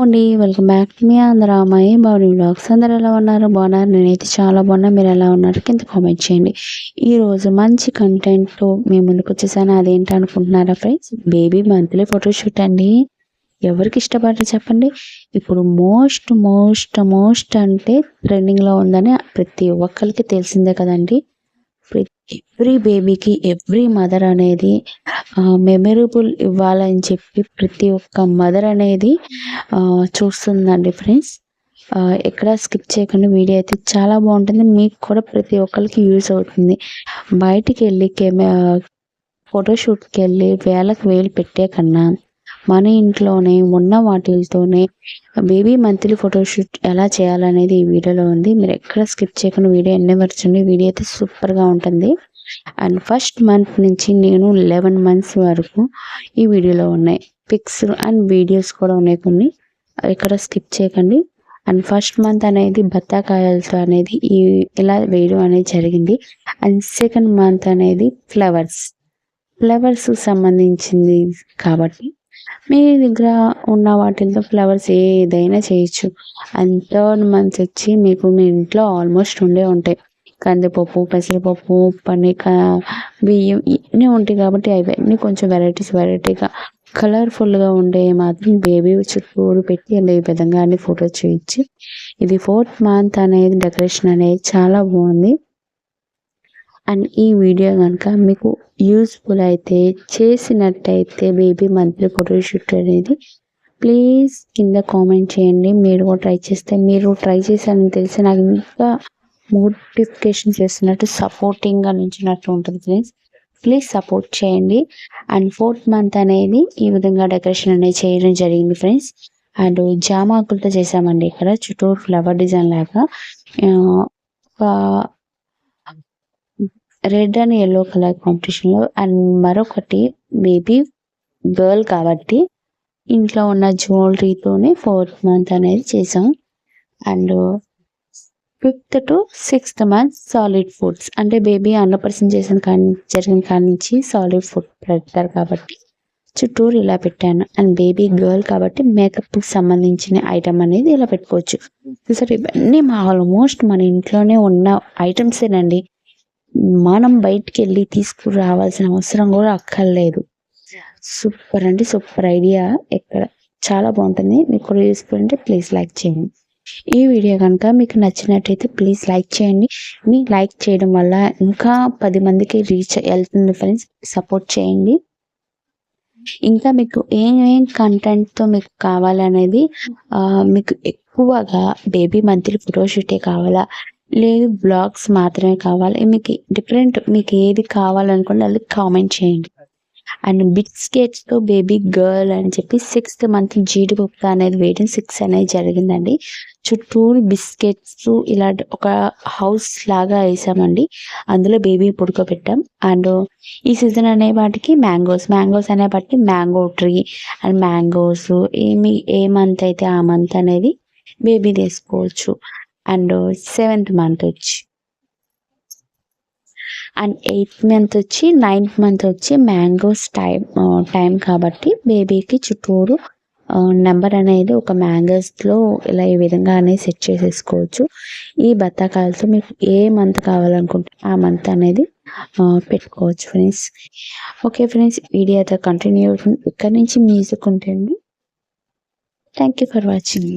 అండి. Welcome back to మీ ఆంధ్రామాయి బాడీ వ్లాగ్స్. అందరూ ఎలా ఉన్నారు? బాగున్నారు. నేనైతే చాలా బాగున్నా. మీరు ఎలా ఉన్నారు? కింద కామెంట్ చేయండి. ఈరోజు మంచి కంటెంట్తో మేము ముందుకు వచ్చేసాను. అదేంటి అనుకుంటున్నారా ఫ్రెండ్స్? బేబీ మంత్లీ ఫోటోషూట్ అండి. ఎవరికి ఇష్టపడరు చెప్పండి. ఇప్పుడు మోస్ట్ అంటే ట్రెండింగ్లో ఉందని ప్రతి ఒక్కరికి తెలిసిందే కదండి. ఎవ్రీ బేబీకి ఎవ్రీ మదర్ అనేది మెమరబుల్ ఇవ్వాలని చెప్పి ప్రతి ఒక్క మదర్ అనేది చూస్తుందండి ఫ్రెండ్స్. ఎక్కడ స్కిప్ చేయకుండా వీడియో అయితే చాలా బాగుంటుంది. మీకు కూడా ప్రతి ఒక్కరికి యూజ్ అవుతుంది. బయటికి వెళ్ళి ఫోటోషూట్కి వెళ్ళి వేలకు వేలు పెట్టే కన్నా మన ఇంట్లోనే ఉన్న వాటితోనే బేబీ మంత్లీ ఫోటోషూట్ ఎలా చేయాలనేది ఈ వీడియోలో ఉంది. మీరు ఎక్కడ స్కిప్ చేయకుండా వీడియో ఎన్ని వరచండి. వీడియో అయితే సూపర్గా ఉంటుంది. అండ్ ఫస్ట్ మంత్ నుంచి నేను 11 months వరకు ఈ వీడియోలో ఉన్నాయి. పిక్స్ అండ్ వీడియోస్ కూడా ఉన్నాయి కొన్ని. ఎక్కడ స్కిప్ చేయకండి. అండ్ ఫస్ట్ మంత్ అనేది బత్తాకాయలతో అనేది ఇలా వేయడం అనేది జరిగింది. అండ్ సెకండ్ మంత్ అనేది ఫ్లవర్స్ సంబంధించింది కాబట్టి మీ దగ్గర ఉన్న వాటితో ఫ్లవర్స్ ఏదైనా చేయొచ్చు. అండ్ థర్డ్ మంత్ వచ్చి మీకు మీ ఇంట్లో ఆల్మోస్ట్ ఉంటాయి. కందిపప్పు, పెసరపప్పు, బియ్యం ఇవన్నీ ఉంటాయి కాబట్టి అవన్నీ కొంచెం వెరైటీగా కలర్ఫుల్గా ఉండే మాత్రం బేబీ చుట్టూరు పెట్టి ఈ విధంగా అన్ని ఫోటో చేయొచ్చు. ఇది 4th month అనేది డెకరేషన్ అనేది చాలా బాగుంది. అండ్ ఈ వీడియో కనుక మీకు యూస్ఫుల్ అయితే చేసినట్టయితే బేబీ మంత్లీ ఫోటోషూట్ అనేది ప్లీజ్ కింద కామెంట్ చేయండి. మీరు కూడా ట్రై చేస్తే, మీరు ట్రై చేశారని తెలిసి నాకు ఇంకా మోటిఫికేషన్ చేస్తున్నట్టు సపోర్టింగ్గా నిలిచినట్టు ఉంటుంది ఫ్రెండ్స్. ప్లీజ్ సపోర్ట్ చేయండి. అండ్ 4th month అనేది ఈ విధంగా డెకరేషన్ అనేది చేయడం జరిగింది ఫ్రెండ్స్. అండ్ జామాకులతో చేసామండి. ఇక్కడ చుట్టూరు ఫ్లవర్ డిజైన్ లాగా రెడ్ అండ్ yellow కలర్ కాంబినేషన్లో. అండ్ మరొకటి బేబీ గర్ల్ కాబట్టి ఇంట్లో ఉన్న జ్యువెలరీతోనే 4th month అనేది చేసాం. And 5th to 6th month solid foods అంటే బేబీ అన్నపర్సన్ జరిగిన కాడి నుంచి సాలిడ్ ఫుడ్ పెడతారు కాబట్టి చుట్టూరు ఇలా పెట్టాను. అండ్ బేబీ గర్ల్ కాబట్టి మేకప్కి సంబంధించిన ఐటమ్ అనేది ఇలా పెట్టుకోవచ్చు. సరే, ఇవన్నీ ఆల్మోస్ట్ మన ఇంట్లోనే ఉన్న ఐటమ్సేనండి. మనం బయటికి వెళ్ళి తీసుకురావాల్సిన అవసరం కూడా అక్కర్లేదు. సూపర్ అంటే సూపర్ ఐడియా. ఎక్కడ చాలా బాగుంటుంది. మీకు కూడా యూస్ఫుల్ అంటే ప్లీజ్ లైక్ చేయండి. ఈ వీడియో కనుక మీకు నచ్చినట్టయితే ప్లీజ్ లైక్ చేయండి. మీ లైక్ చేయడం వల్ల ఇంకా 10 మందికి రీచ్ వెళ్తుంది ఫ్రెండ్స్. సపోర్ట్ చేయండి. ఇంకా మీకు ఏం కంటెంట్తో మీకు కావాలనేది, మీకు ఎక్కువగా బేబీ మంత్లీ ఫోటోషూటే కావాలా, లేదు బ్లాగ్స్ మాత్రమే కావాలి, మీకు ఏది కావాలనుకోండి అది కామెంట్ చేయండి. అండ్ బిస్కెట్స్తో బేబీ గర్ల్ అని చెప్పి 6th month జీడిపప్పు అనేది వేయడం 6 అనేది జరిగిందండి. చుట్టూరు బిస్కెట్స్ ఇలా ఒక హౌస్ లాగా వేసామండి. అందులో బేబీ పడుకోబెట్టాం. అండ్ ఈ సీజన్ అనే వాటికి మ్యాంగోస్ అనే వాటికి mango tree and mangoes A month అయితే ఆ మంత్ అనేది బేబీ తీసుకోవచ్చు. అండ్ 7th month వచ్చి అండ్ 8th month వచ్చి 9th month వచ్చి మ్యాంగోస్ టైం కాబట్టి బేబీకి చుట్టూరు నెంబర్ అనేది ఒక మ్యాంగోస్లో ఇలా ఈ విధంగా అనేది సెట్ చేసేసుకోవచ్చు. ఈ బత్తాకాయలతో మీకు ఏ మంత్ కావాలనుకుంటే ఆ మంత్ అనేది పెట్టుకోవచ్చు ఫ్రెండ్స్. ఓకే ఫ్రెండ్స్, వీడియో అయితే కంటిన్యూ అవుతుంది. ఇక్కడ నుంచి మ్యూజిక్ ఉంటుంది. Thank you for watching.